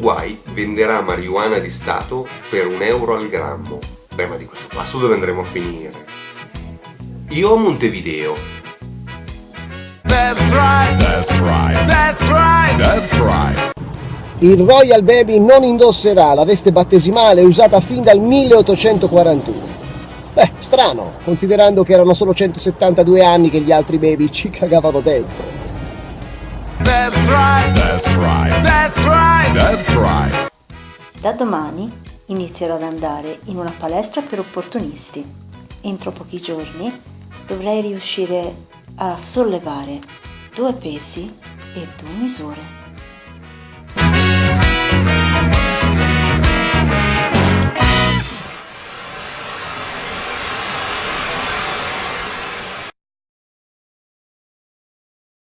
Uruguay venderà marijuana di Stato per €1 al grammo. Beh, ma di questo passo dove andremo a finire? Io a Montevideo. That's right, that's right, that's right, that's right. Il Royal Baby non indosserà la veste battesimale usata fin dal 1841. Beh, strano, considerando che erano solo 172 anni che gli altri baby ci cagavano dentro. That's right, that's right, that's right, that's right. Da domani inizierò ad andare in una palestra per opportunisti. Entro pochi giorni dovrei riuscire a sollevare 2 pesi e 2 misure.